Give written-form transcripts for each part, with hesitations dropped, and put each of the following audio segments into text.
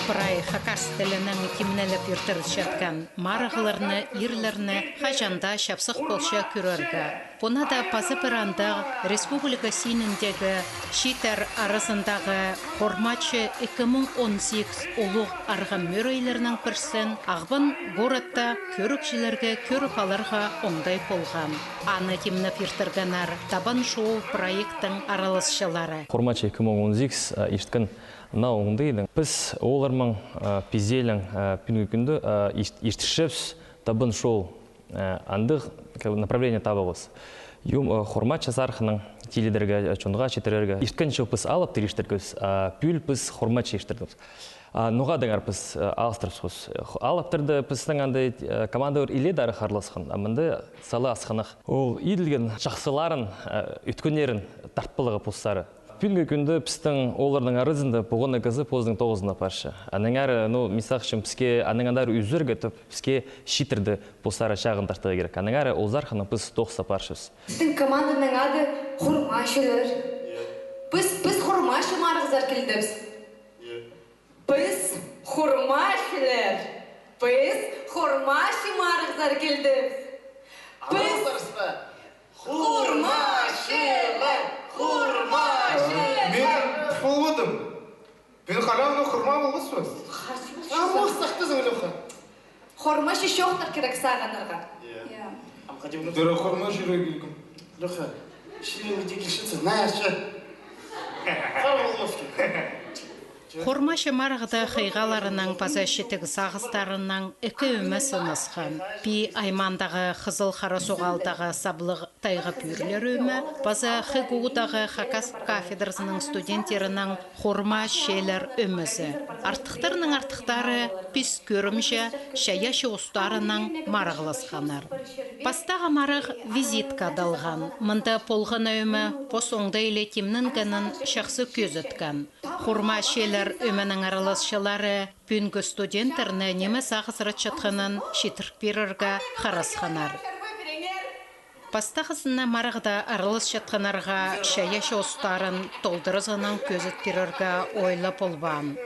Брай хакас тілінің кимнелеп үртіріс жатқан марығыларны, ирлерні хажанда шапсық болша көрергі. Бұна да пазы біранда республика синіндегі шитер арасындағы Хормачы 2018 ұлық арғам мөрейлерінің бірсін ағбын городта көрікшілерге көріп алырға оңдай болған. Аны кимнеп үртіргенар табан шоу проекттің аралысшылары. Хормачы 2018 ишткен на оңдайдың. Біз олармың пизелің пүнгі күнді иштішіпс табын шоу андық направление табығыз. Хормачы зарқының теледерге, чондыға четерерге. Ишткен шоу біз алып тіріштіргіз, пүл біз хормачы иштірдіміз. Нуға даңар біз алыстырыпсыз. Алаптырды біздің андай команда өр иле дары қарласқын. Амынды салы асқынық. Ол иділген жақсыларын, үткөнерін тартпылығы пұстары. Пүнгі күнді біздің олардың арызында бұғыны қызы поздың 9-ына паршы. Аның әрі, мисақ үшін бізге аныңандар үзіргі түп, бізге шитерді пұстары шағын тартығы керек. Аның әрі олзарқының біз 9-са паршыз. Біздің команданың ады Хормашылар. Біз Хормашы марғызар келдіміз. Біз Хормашылар. Біз Хормашы марғызар келдіміз. Біз Хормашылар. Мен болдым. Мен қалауына құрма болғыз ба? Мұстақты зөйлеуға. Хормашы шоқтар керек сағанырға. Дұры құрма жүрі келгім. Леха, ширеңі декешінсіз, нәрші. Қарғылғышты. Хормашы марғыда қиғаларының пазашетігі сағыстарының үкі өмі сынысқан. Пи аймандағы қызыл қара соғалдағы саблық тайғы пүрлер өмі, паза қығудағы хакас кафедрасының студенттерінің хорма шейлер өмізі. Артықтарының артықтары пис көрімші шаяшы ұстарының марғылысқанар. Пастағы марық визитка далған. Мұнда полғын өмі пос оңда еле кемнің гінің шақсы көз өткен. Хорма шейлер өмінің араласшылары пүнгі студенттерні немес ағызыры чатқанын шетірк берірге қарасқанар. Пастағысына марағда аралас чатқанарға шаяшы ұстарын толдырызының көзіт берірге ойлы болбан.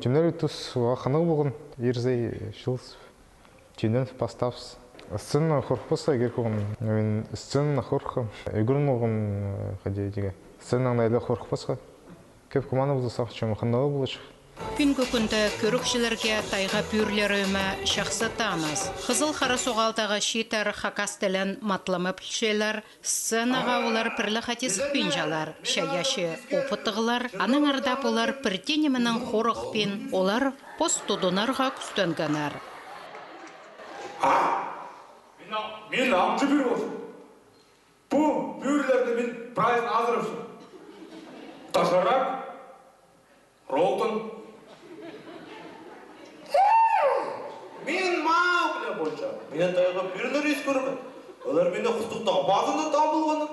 Темнер үтіс уақының болғын, ерзей шылыз, түйінен пастапыз. Сцена қорқпаса керек оғын, мен сцена қорқым, өгірін оғын қадейдеге. Сценаның әлі қорқпасқа, көп командамызды сақчым қандалы болачық. Пүнгі күнді көрікшілерге тайға пүрлер өмі шақсы таныз. Қызыл қара соғалдағы шитер хакас тілін матлымы пілшелер, сценаға олар пірлі қатесік пенжалар, шаяшы опытығылар, аның ардап олар піртенемінің қорық пен олар пост-тудынарға күстөнгенер. Мен аңшы бір болсын. Бұл бүйірлерді мен прайын азырыпсын. Ташарақ, Ролтон. Мен мау біле болша. Мен тайға бүйірлер ес көрімін. Олар мені құстықтағы базында там болғаны.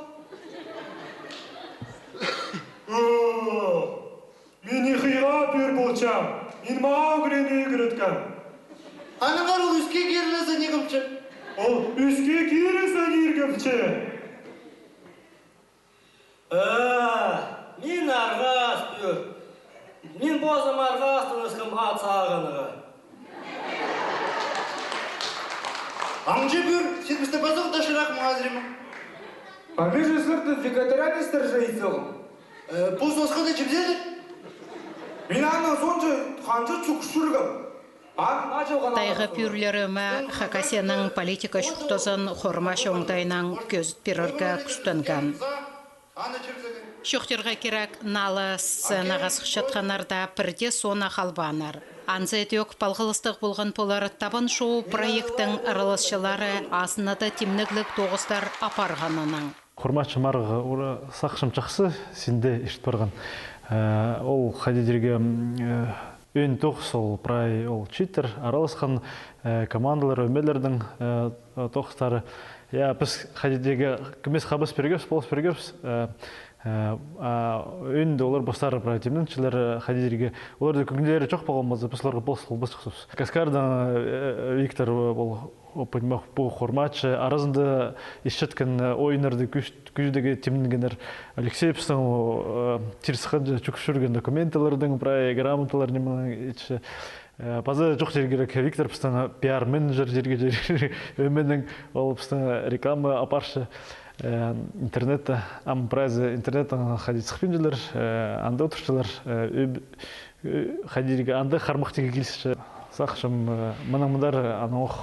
Мен иқиға бүйір болшам. Мен мау кірені егіреткен. Аныңар ол үске керілесі негімші? Ол үске керілесі негімші. Мен арғас бүйір. Мен бозым арғастың ұсқым ат сағыныға. Аңжы бүйір, сен бізді базық дашырақ мұғазырымы? Мен жесірді вегетарианистер жайсы оғым. Бұл сосқыды жібзеді? Мен аңның соншы қаншы чүкшіргім. Тайғы пүрлерімі Хакасияның политика шүқтозын Хормашы оңдайның көзіт берірге күстінген. Шоқтырға керек налы сценаға сықшатқанарда бірде соны қалбанар. Анзы өк балғылыстық болған полар табан шоу проекттің араласшылары асынады темніглік тоғыстар апарғанының. Хормашы марығы сақшым жақсы сенде ешт барған. Ол қадедерге өн тоқыс, ол прай, ол читер, араласқан командалар, өмелердің тоқыстары. Біз қадедегі кімес қабыс бергепс, болыс бергепс, Önde олар бастар противненчилер хадирге. Олар да күнгелері жоқ болған болса, біз оларға бас шықсыз. Каскардан Виктор бол понимах по хорматчы арасында ишеткан ойнарды күждегі темінгенер Алексей Пстан тирсхан чукшурген документалардың прай грамоталар немалар иче база жоқ жерге Виктор Пстан пиар менеджер жерге өменің ол Пстан реклама апаршы интернетте ампразы интернеттен ходить схпинжелер анда отыршылар хадирге анда хармақтыға келші сақшым мұнамыдар анық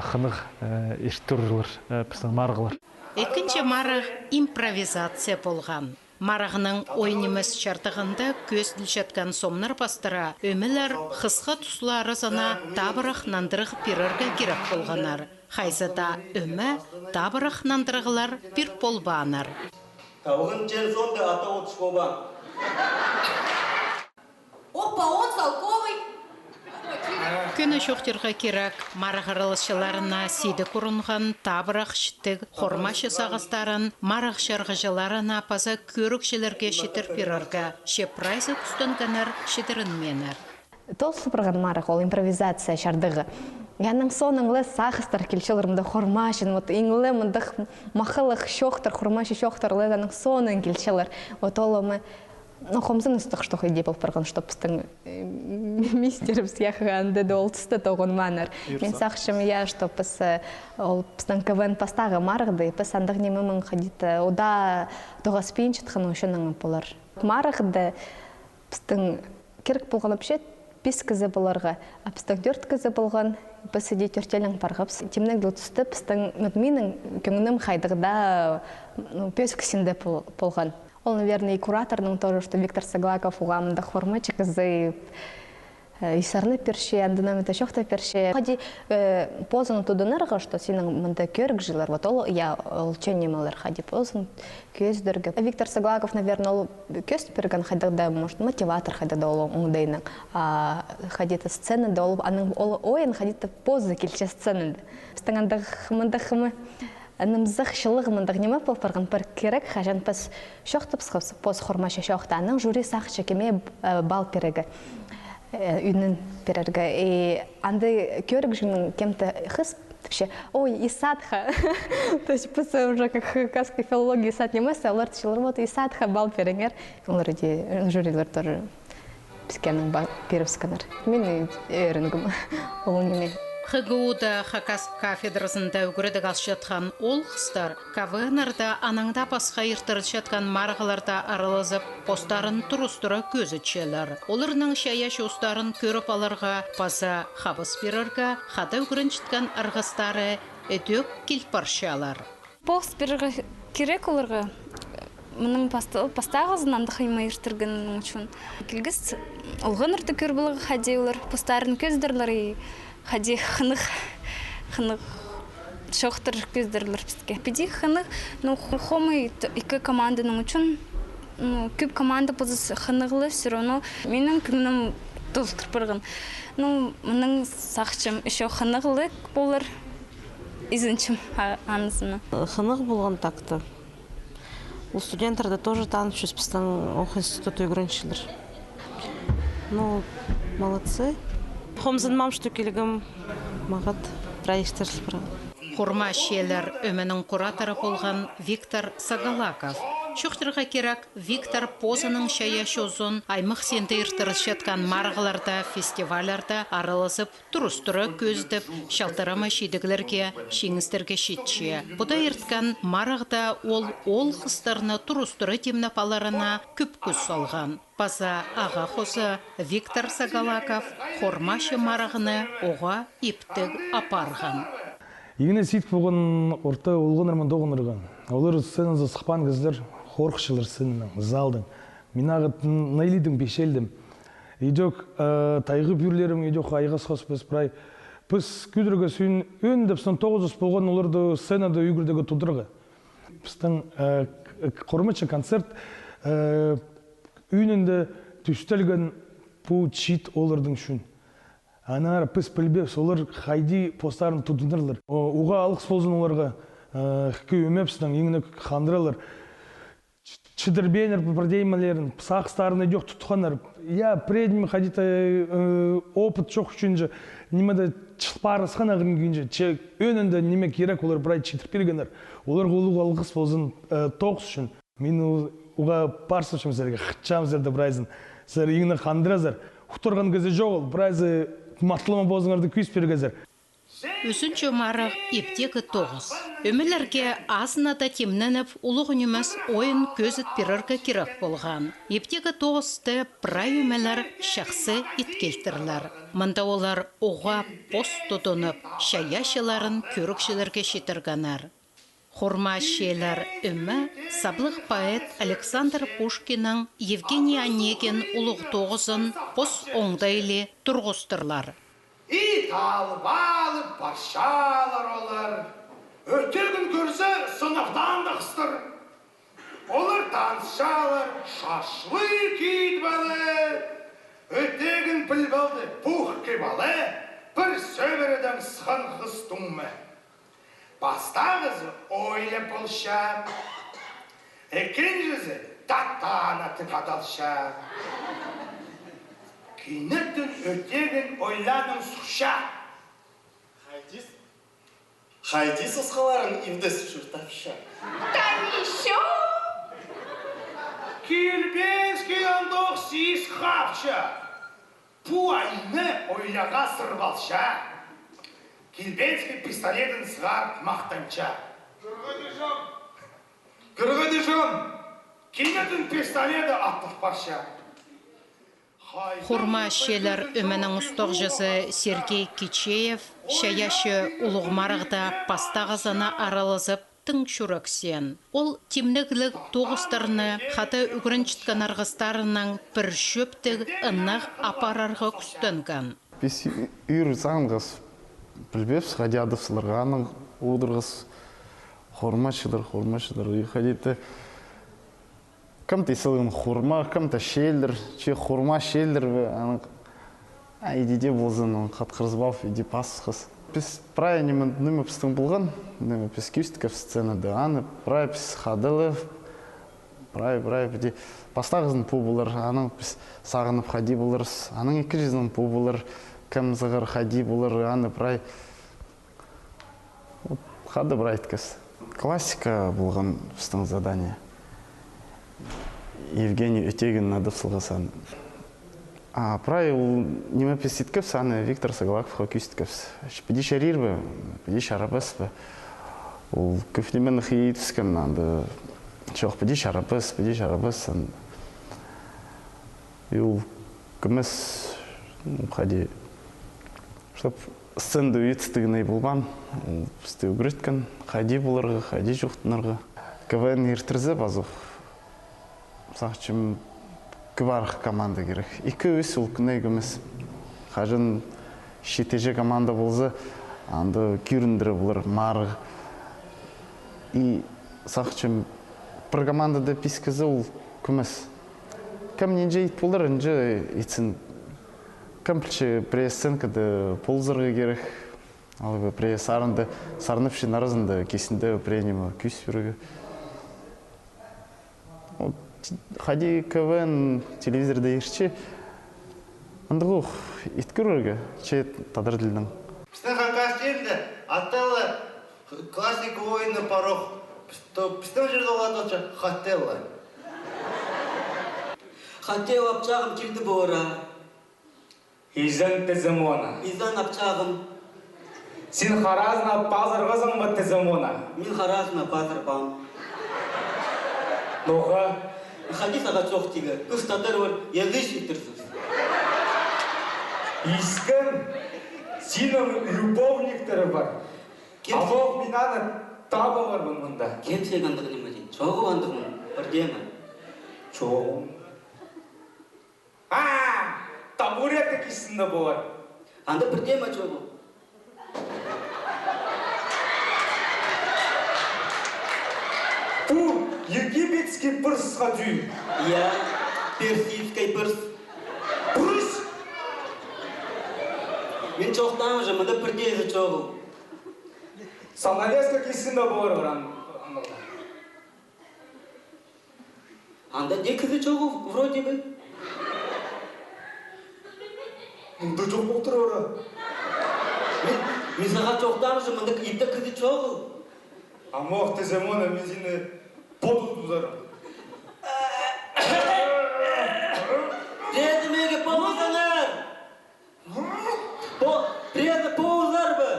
қынық ештүрлер пістің марғылар. Екінші марық импровизация болған. Марағының ойнымыз шартығында көз ділшеткен сомнар бастыра, өмілер қысқа тұсылары зана табырық нандырық пирырға керек болғанар. Хайзада өмі табырық нандырғылар бір болбанар. Тауғын жер сонда ата отыш болбан. Опа, он салковый. Күні шоқтырға керек марағырылышыларына сиді құрынған табырақ шіттік қормашы сағыстарын марақ шарғыжыларына паза көрікшілерге шетір пирырға шепрайзы күстінгінір шетірін менір. Тол сыпырған марақ ол импровизация шардығы. Яның соныңлы сағыстар келшілерімді қормашын, еңілі мұндық мақылық шоқтыр, қормашы шоқтырлы яның сонын келшілер. Олымы Хомзын ыстық что идея был прогон, что пустың мистеров съеханды до олдсты тогон манер. Мен сахшым я, что пыс пыстың КВН пастағы марғды, пыс андық немемін ходит ода тоға спинчит хану шының полар. Марғды пыстың керек болған апшет, пис кізі боларға, пыстың 4 кізі болған, пыс иде төртелің парғапс. Темнік дұлтысты пыстың менің көңінім хайдығда пес кісінде болған. Он, наверное, и кураторным тоже, что Виктор Сагалаков угамда хормачек из исарны перши, андынам это шохта перши. Ходи позану туда нерга, что синам манда кёрг жилар, вот ол я улчение малар ходи позан көздерге. Виктор Сагалаков, наверное, ол көст перган хайдагда, может, мотиватор хайдагда ол оңдайна. Ходит сцена, да ол ойын ходит поза келче сцена. Стангандах мандахмы. Анымзық шылығы мұндық неме болпарған бір керек, қажан пас шоқтыпсыз поз хормашы шоқтаның жюри сақ чекеме бал перегі, үйнің перергі. Анды көрік жүнің кемті қыз, ой, исадха. То есть пас уже как казка филология исад немесі, олар тішілер болды, исадха бал перегер. Олар өте жюрилер тоже піскенің бал перевсканар. Мен өрінгім ол неме. ХГУ-да Хакас кафедрасында үгірідік алшатқан ол қыстар КВН-арда анаңда басқа ертіріт жатқан марғыларда арылызып, постарын тұрыстыра көзі челер. Оларының шаяш остарын көріп аларға, паза қабыс берірға, қада үгірін жіткен арғыстары өтек келпаршалар. Пост берірға керек оларға. Мұның пастағызын андық айма ертіргінің үшін. Келгіз, олғын ұрты көр бұлығы қаде олар, постарын көздірлері Хади хынық шоқтыр көздерлер бізге. Педи хынық, хомы екі команданың үшін, көп команда позысы хынықлы, все равно менің күнім толықтыр біргін. Мұның сақшым еще хынықлы болыр, изінчім анысыны. Хынық болған тақты. Ол студенттарды тоже танып жүз біздің оқ институты үйгіріншілер. Молодцы. Хомзын мамшты келігім мағат проекттер сылпыра. Құрма шелер өмінің кураторы болған Виктор Сагалаков. Шоқтырға керек Виктор позының шаяш озын аймық сенді ертіріс жатқан марғыларда, фестивалярда арылызып, тұрыстыры көздіп, шалтырама шедігілерге, шеңіздерге шетші. Бұда ерткен марғда ол қыстарына тұрыстыры темнапаларына көп көз салған. База аға қозы Виктор Сагалаков хормашы марғыны оға ептік апарған. Егіне сейт болған орта олғынырмын доғынырған. Олар сценазы сықпан кіздер қорқшылыр сценаның, залдың. Мен ағыт найлидың бешелдім. Едек тайғы бүрлерім, едек айғас қос біз прай. Біз күдіргі сүйін өндіп сын 900 болған оларды сценада үйгірдегі тұдырғы. Біздің қормачы концерт үйінінде түштелген бұл чит олардың үшін. Анар піс пілбепс, олар қайди постарын тұдындырлар. Оға алықс болзын оларға көйемепсінің еңіні қандыралар. чидербенер бірдеймелерін, сақыстарыны жоқ тұтқаныр. Я предім ходит опыт жоқ үшін же, немеді чылпарысқан ағын күйінже, өнінде неме керек олар бірай читіріп бергенер. Олар қолуға алғыс болсын тоқс үшін. Мен оға парсы үшін сәрге қытчам сәрді бірайзын. Сәр еңіні қандыразар. Құтырған көзі жоқ ол, бірайзы мақтылыма бозыңарды күйіс бергезер. Үсінші марық ептегі тоғыз. Өмілерге асынада темненіп, ұлық үніміз ойын көзіт беріргі керек болған. Ептегі тоғызды прай өмілер шақсы иткелтірлер. Мұнда олар оға пост тұтынып, шаяшыларын көрікшілерге шетірганар. Хорма шелер өмі саблық поэт Александр Пушкинның Евгений Онегин ұлық тоғызын пост оңдайлы тұрғыстырлар. İt alıp başalar olar. Ötürgün görse sınıftan da kıstır. Olur dansşalar, şaşlık idbalı. Ötürgün bilbaldı, puh kibalı. Bir sövereden sıkan kıstummu. Bastağızı öyle bulşa. İkincisi tatana tıkadalşa. Кинеттен өтеген ойланың сұқша. Хайдис ұсқаларын евдес жүртапша. Там еще? Келбенский андоқ сиіз қапша. Пуайны ойлаға сырбалша. Келбенский пистолетін сығар мақтанша. Кырғыды жон. Кинеттен пистолеті аттық барша. Хорма шелер өмінің ұстықжысы Сергей Кичеев шаяшы ұлығмарығда пастағызына аралызып тың шүріксен. Ол темнігілік тоғыстарыны қаты үгірін чіткан арғыстарының бір шөптіг ұнық апарарға күстінген. Біз үйір заңғыз білбепс, қадиадывсылырғаның ұдырғыз хормашыдыр, үйқадеті. Кім-то селген хурма, кім-то шелдір, че хурма шелдір бі, айдеде болзын, қатқырызбав, иде пасқыз. Біз прай немі пістің болған, немі біз кюстіков сценады, аны прай біз қадылы, прай біде пастағызын пу болыр, аның біз сағынып қади болырыз, аның 200-ның пу болыр, кім зығыр қади болыр, аны прай қады бір айткыз. Классика болған біздің задание. Евгений Өтегин надыпсылғасан. Прай неме песиткепс, аны Виктор Соголаков кюсткепс. Педи шарир бі, педи шарапыс бі. Ол көфнеменных ейтіскім, анда чоқ педи шарапыс. И ол көмес, қади, чтоб сценді өйтістігіне болған, бізді үгіріткен, қади болырғы, қади жоқтынырғы. КВН ертірзі базов. Сақчым кварх команда керек. Икі өс ол күнегіміз. Қажын шетеже команда болзы, анды күйріндірі болыр, марғы. И сақчым бір командада пискізі ол күміз. Кім ненже ит болыр, ненже итсін. Кім пілші пресценкады ползырғы керек. Алғы пресарынды сарныпшы нарызынды кесінді пренемі күйс бүрігі. Хади КВН телевизорда ерші, андығы иткүріргі, че тадырдылдың. Біздің қанқас жерді, атталы классик ойыны парох, біздің жерді оладылшы хаттелла. Хаттел апчағым келді бұғыра. Изан тізімона. Изан апчағым. Сен харазына пазырғызың ба тізімона? Мен харазына пазырбам. Ноға? Хади саға çox тегі, күстатыр бар, елді шеттірсіз. Искін, сенің любовниктері бар. Алоқ мен аны табы бар бұнда. Кем сегандығы неме дейін? Çoğu андығын, бірдемі. Çoğu? Табуреті кесінде болар. Анды бірдемі çoğu? Бұл египетский пырсқа дүйім. Я, персидский пырс. Пырс? Мен çoğdan уже, мұнда бірдейді çoğu. Саналеска кесінде болар ұран. Анда не кізі чоғы вроде бы. Мұнда жоқ болып тұр ора. Мен саған жоқтамышы, мұнда итті кізі чоғы. Амох, ты земона, мен сені подыл бұзарым. Преді меге повызыңар. Преді повызар бы.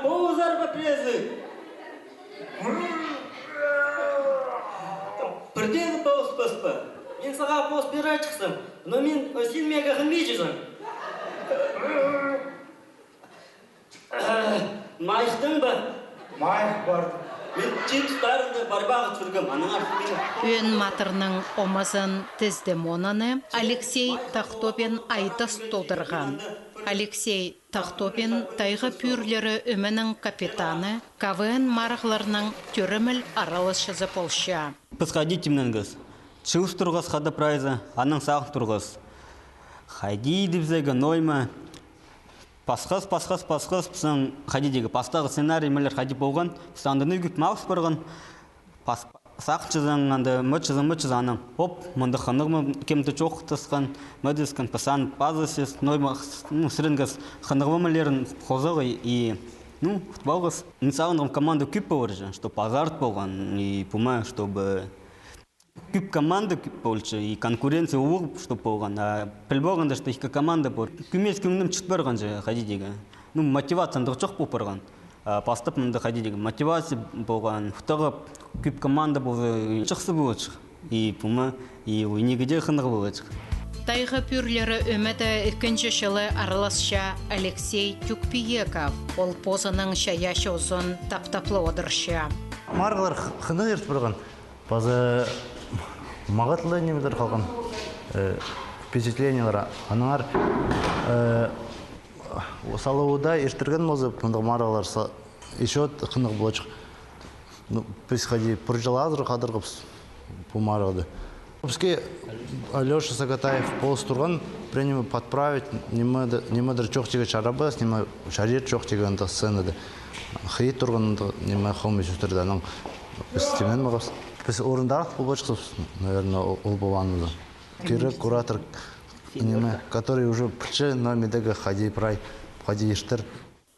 Повызар бы презі. Бірдені повызпас ба. Мен саға повыз бері шықсам, но мен сен меге қылмейшісің. Майықтың ба? Майық барды. Мен чипстарымды барбағы түргім, аның арты Өн матырның омызын тездемонаны Алексей Тахтопин айтыс толдырған. Алексей Тахтопин тайғы пүрлері өмінің капитаны, КВН марғыларының түріміл аралышызы полша. Пысқадите мініңіз. Чылыс тұрғыз қады прайзы, аның сағын тұрғыз. Хайди депзегі нойма. Пасқыз, пісің қадидегі пастағы сценарий мәлер қади болған, сандыны үгіп мағыз бұрған, сақчызың, мүтчізің аның. Оп, мұнды қынығымы кемді жоқ тұсқан, мүдіскен пасан базысыз, нойма сірінгіз қынығымы мәлерін қозығы и футболғыз. Мысалындығым команда күп болыржы, что азарт болған, и пума, чтобы күп команда күп болчы, и конкуренция уғып, что болған. Піл болғанда, что екі команда бол. Күмес күңнім чүт барған жа, қадидегі. Мотивацияндығы жоқ болып барған. Пастып мұнды қадидегі. Мотивация болған, құтығып, күп команда болды, шықсы болычық. И пума, и ойнегіде қынығы болычық. Тайғы пүрлері өмеді үкінші жылы араласша Алексей Тюкпиеков. Ол позының шаяшы ұзын таптаплы одыршы. Марғалар қынығы ерт бұрған. Базы мағатылы немедер қалған впечатлениялар. Анар салууда ештірген мозы мұндағы марғалар еще қынығы болачық. Біз қади пұржалазыр қадырғып бұл марғады. Бізге Алеша Сагатаев полыс тұрған, пренемі подправить, немедер чоқ тегі чарабыз, неме шарет чоқ тегі анда сценады. Хейт тұрған неме қауымы сөздерді аның біз темен мағыз. Біз орындарық бұл бачықсыз, наверное, ол болғанымызды. Кері куратор, который уже пүлчі номедегі хади прай, хади ештір.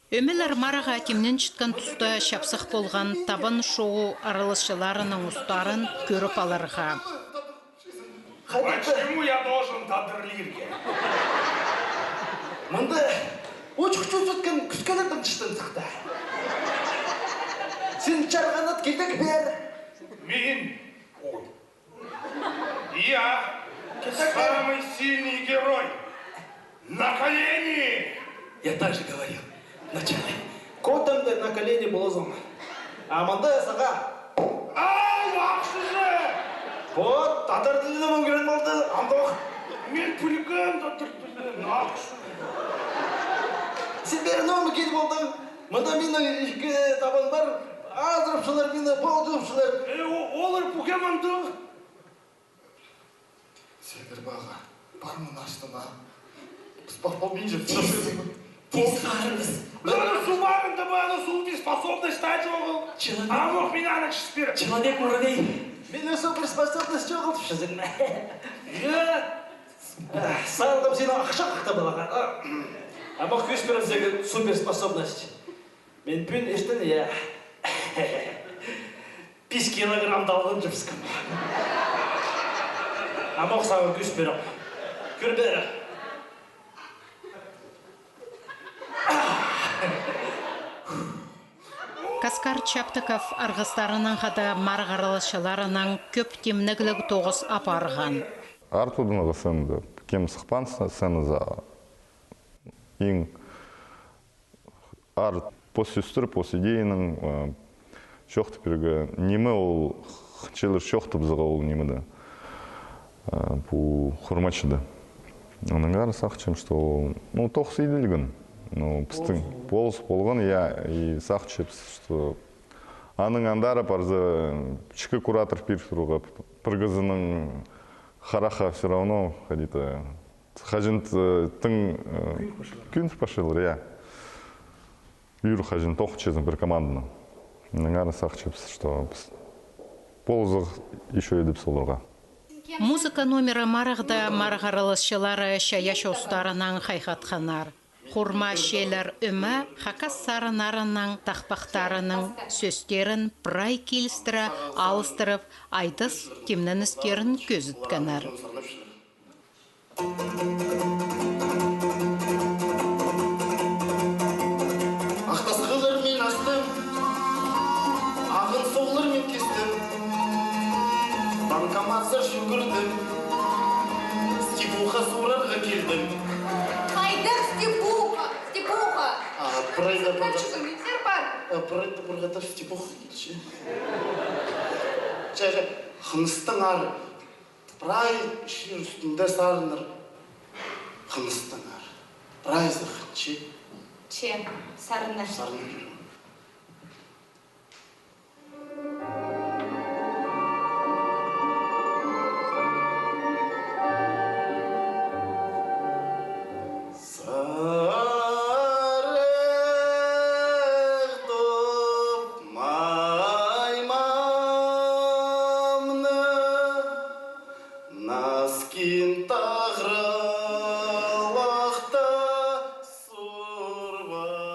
Өмелер мараға темнен шытқан тұста шапсық болған табын шоу аралысшыларының ұстарын көріп алырға. Почему я должен тадырлирге? Мұнда өчік-чөз өткен күскелердің шыштың сықты. Сен чарғанат келдік бер. Мин. Я самый сильный герой. На колени! Я так же говорил. Вначале. Котымды на колени болызым. А мұнда саға. Ау, ақшы же! Вот, татар тілді мүнгерін болды. Андық. Мен пүлген татар тілді. Ақшы. Сен бері нөмі келіп болдың. Мұнда менің ішкі табан бар. Азырыпшылар мені, болдырыпшылар. Олар Покемонды. Сегір баға, бармын аштыма. Біз бақпалмен жүріп. Тез қарыңыз. Бұны сумағында бұны суперспособность стать оғыл. Амох мен ана кішіспері. Человек муравей. Мен суперспособность жоғыл түшізің. Сағылдым сені ақша қақта балаға. Амох көшперіміздегі суперспособность. Мен пүн ештін, 5 килограмм далғын жүрскім. Амох саған көш беріп. Көр бәрі. Каскар Чаптыков арғыстарының қады марғарылышыларының көп темнігілік тоғыз апарған. Артудың сценада кем сықпан сценада ең арт посестр, посидейінің шоқты перге немі ол челер шоқты бізіға ол немеді бұл құрмачыды. Оның ары сақчым, что тоқсы иделігін. Пістің болыс болған, и сақчыпс, что аның андары парзы чікі куратор пирсуруға піргізінің хараха все равно ходиты. Хажинт тың күн пашылыр, Юр хажин тоқ чезін бір команданы. Оның ары сақчыпс, что ползық еще едіп соларға. Музыка номері марағда марағарылысшылары шаяш остарынан хайхатханар. Хурма шелер үмі хакас сарынарының тақпақтарының сөстерін прай келістірі алыстырып, айдыс темнен істерін көзітканар. Ақтасқылар мен астым, ағын соғылар мен кестім, банкоматсыр жүгірдім, степуха сұрарға келдім. Қайдақ степуха, степуха. Прайда Комментер бар. Прайда бұрғата степуха келші. Жағы, қыныстың ары, прай шер үстінде сарыныр. Қыныстың ары, прай зықын, че? Че, сарыныр. Сарыныр.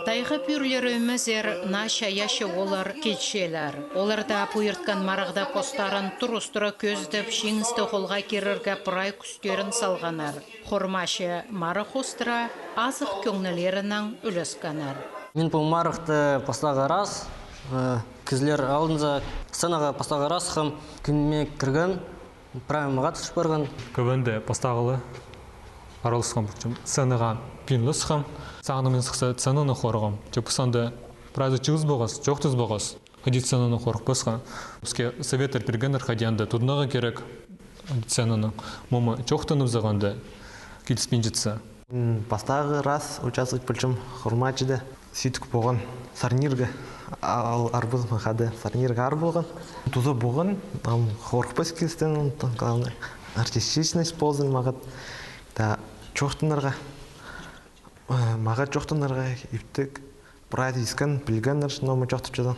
Тайғы пүрлері өмізер наша яшы олар кетшелер. Оларда пұйыртқан марағда постарын тұрыстыра көздіп, шеңісті қолға керірге пұрай күстерін салғанар. Хормашы марық остыра азық көңнілерінің үлесканар. Мен бұл марықты постаға раз, кізлер алдынза сценаға постаға раз қым күнме кірген, правимаға түшіп барған. Көбінде постағылы аралысқан бұқчым. Сценаға пинліс қым. Сағынымен сықса сценаны қорғым. Тепісанды біразы чығыз боғыз, жоқтыз боғыз. Қадет сценаны қорық босқа. Бізге советтер бергендер қадиянды тұдынаға керек сценаны. Момы жоқтынып зағанды кетіспен жетсі. Бастағы раз участвовать пөлчім құрмачыды. Сөйтік болған сарнирға. Ал арбыз мақады сарнирға ар болған. Тузы болған, қорық бос келістен, артистичность болзын мағад. Жоқтынарға. Маға жоқтынарға ептік бұрайды ескін, білгендер номы жоқтып жадың.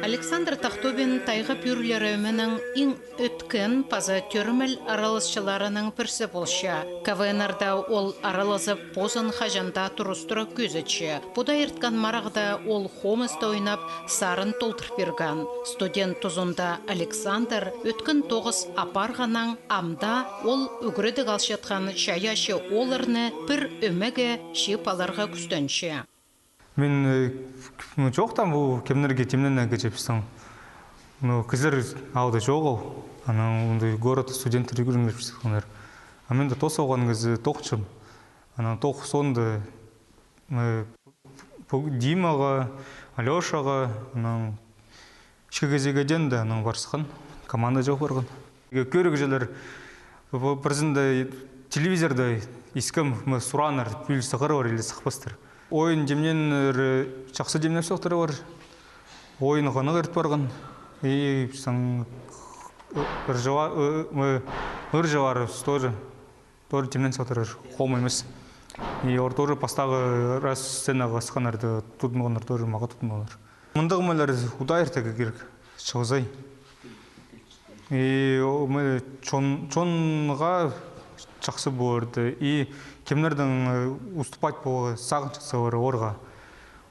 Александр Тахтобин тайғы пүрлері өмінің ең өткен паза түрміл аралысшыларының бірсі болшы. КВНРда ол аралызып позын қажанда тұрыстыра көзітші. Бұда ерткен марағда ол хомысты ойнап сарын толтыр берген. Студент тұзында Александр өткен тоғыз апарғанан амда ол үгіреді қалшатқан шаяшы олырны бір өмеге шипаларға күстенші. Мен жоқтан бұл кемнерге темнен кечепсің. Кізір ауды жоғыл. Город студенттер үйгіріңдер пісіқандар. Мен де тос оған кізі тоқчым. Тоқ сонды Димаға, Алешаға, ішкі кезегеден де барсыған. Команда жоқ барған. Көрік желер бірзінде телевизорда ескім сұраныр, бүлісіғыр бар елі сықпастыр. Ойын демнен жақсы демнен соқтыры бар. Ойын ғанық әрт барған. Ыр-жавар тоже демнен соқтыры қом емес. Ор тоже пастағы раз сценаға сықанарды тұтмағандар тоже маға тұтмағандар. Мұндағымайлар ұдайыртығы керек, шығызай. Чонға жақсы болды. Кемдердің уступать болы сағын жақсы орға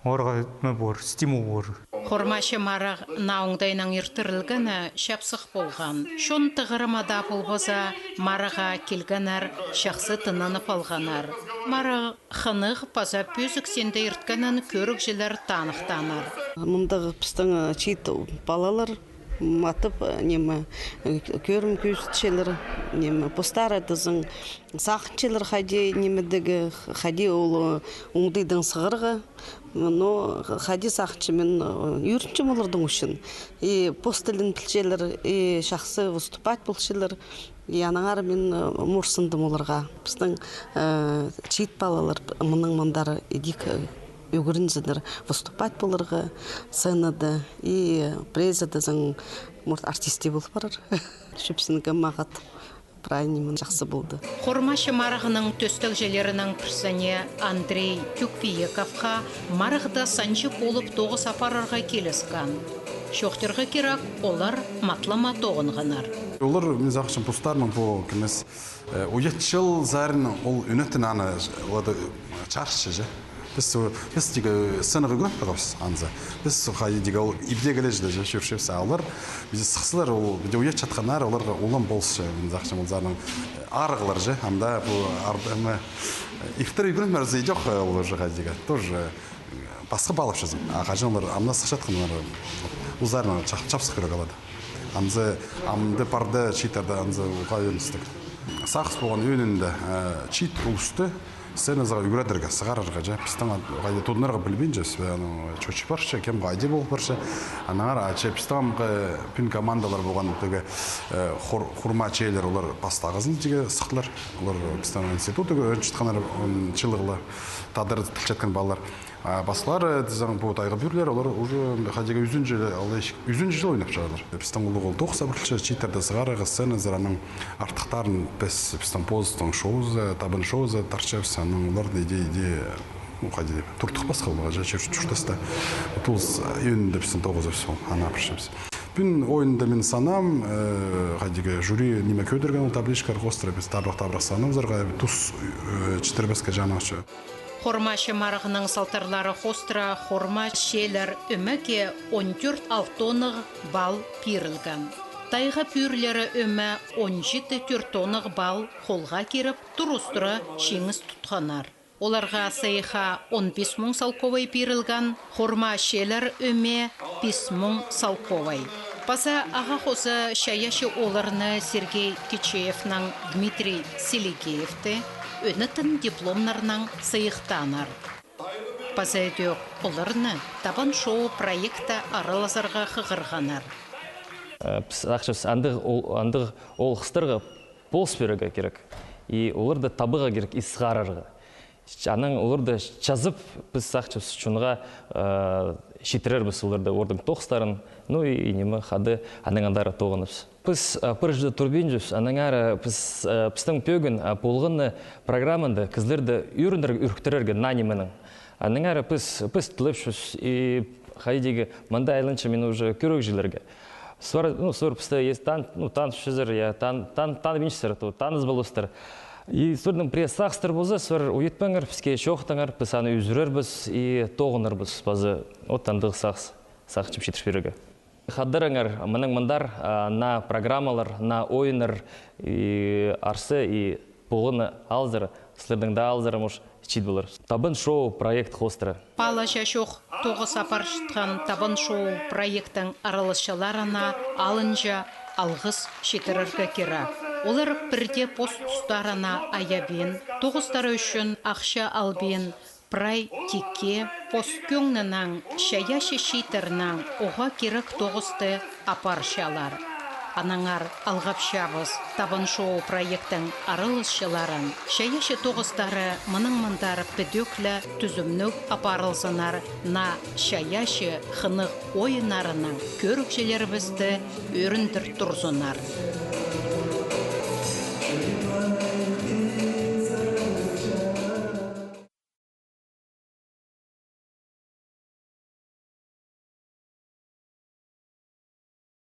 бор, стимул бор. Хормашы марaq науңдайнан ертірілгіні шапсық болған. Шон тығырымада болбоза мараға келгенер шақсы тынанып алғанар. Марaq қынық паза пөзік сенде ерткенін көрік желер танықтанар. Мұндағы пістің чейт балалар матып немі көрім көзітшелер, немі постар әдізің сақыншелер қади немедегі қади олы оңдайдың сығырға, но қади сақыншы мен үйрінчім олардың үшін. Постелін пілшелер, шақсы выступать болшелер, янағар мен мұрсындым оларға. Біздің чейт балалар мұның мұндары едік үгірінзідір выступать болырға сценада и презадазың артисте болып барар. Шөпсінігі мағат правильно жақсы болды. Хормашы марағының төстік желерінің пірсіне Андрей Тюкпиековқа марағда санчы болып тоғы сапарарға келескен. Шоқтырға керек олар матлама тоғынғанар. Олар мен зақшын пұстармын бұл кемес уетшыл зарын ол үнетін аны чаршы же. Біз деге сынығы көп бұғыз анза. Біз қай деге ол ибдегелі жеді же жүршепсі алар. Біз сықсылар ол ует жатқанар оларға олан болсы мен зақшын ол зарын арғылар же. Анда бұл ардымы ифтар үйгірін мәрзі жоқ олар же қай деге. Тоже басқа балып жазым. Қажын олар амна сықш жатқанлар ұзарына чапсық көрек алады. Амды парды читарды анзы ұға өністік. Сақыс болған өнінде чит ұлысты сценазаға үйгіредерге сығарарға жа. Пістің ғайды тұдынарға білбейін жас. Чөчі баршы, кем ғайды болып баршы. Анағар ачы пістің пін командалар болған құрма чейлер олар бастағызын деге сықтылар. Олар пістің институтыға өншітқанар чылығылы тадыр тілчеткен балалар. Басылар бұл тайғы бүрлер, олар уже қадеге үзін жыл ойнап жағалар. Пістің ұлы ол тоқса бірінші читерді сығарығы сценазараның артықтарын пістің позыстың шоузы, табын шоузы, тарчевсы, оларды иде тұртық басқа олыға жа жүртасты. Тұлыз үйінді пістің тоғыз өпсі ол, ана біршеміз. Бүн ойында мен санам, қадеге жюри неме көдірген ол табличкар қостыры, біз табрақ санам зарға, тұс 4-5 жаны ашы. Хормашы марығының салтарлары хостыра хорма шелер өмеке 14 алтонық бал пирілген. Тайға пүйрлері өме 17 тонық бал қолға керіп, тұрыстыры шеңіз тұтқанар. Оларға сайыға 15 мың салковай пирілген, хорма шелер өме 5 мың салковай. Паса аға қосы шаяшы оларыны Сергей Кичеевнің Дмитрий Селикеевті өнітін дипломнарынан сайықтанар. Пазайдық оларыны табан шоу проекта аралазарға қығырғанар. Ақшыз андық ол қыстырғы болс беруге керек. И оларды табыға керек, исғарарға. Аның оларды жазып, біз ақшыз шынға шетірербіз оларды ордың тоқстарын, ну и немі қады аныңандары тоғыныпс. Біз пыржды турбин жүз, аныңары біздің пөгін болғынны программында кізлерді үріктірерге нанимының. Аныңары біз тіліп жүз, и қайдегі мында айлыншы мен уже көрік жылерге. Свар бізді таныс жүзір, таныбеншісір, таныз болыстыр. И сұрдың пресс сақстыр болса, свар уетпәңір, бізге шоқтаңыр, біз аны үзірербіз и тоғынырбыз. Базы оттандығы сақчып шетір беруге. Қадырыңыр, мұндар на программалар, на ойыныр, арсы и бұғыны алзыр, сылырдыңда алзыры мұш чит болыр. Табын шоу проект хостыры. Пала жашоқ тоғы сапар шытқан табын шоу проекттің аралысшыларына алынжа алғыс шетіріргі кері. Олар бірде пост тұстарына аябен, тоғыстары үшін ақша албен, прай текке, пост көңнінің шаяшы шетірінің оға керек тоғысты апаршалар. Анаңар алғапшабыз табын шоу проекттің арылысшыларын, шаяшы тоғыстары мұның-мұндар пөдөклі түзімнік апарылсынар на шаяшы қынық ойынарының көрікшелерімізді өріндір тұрзынар.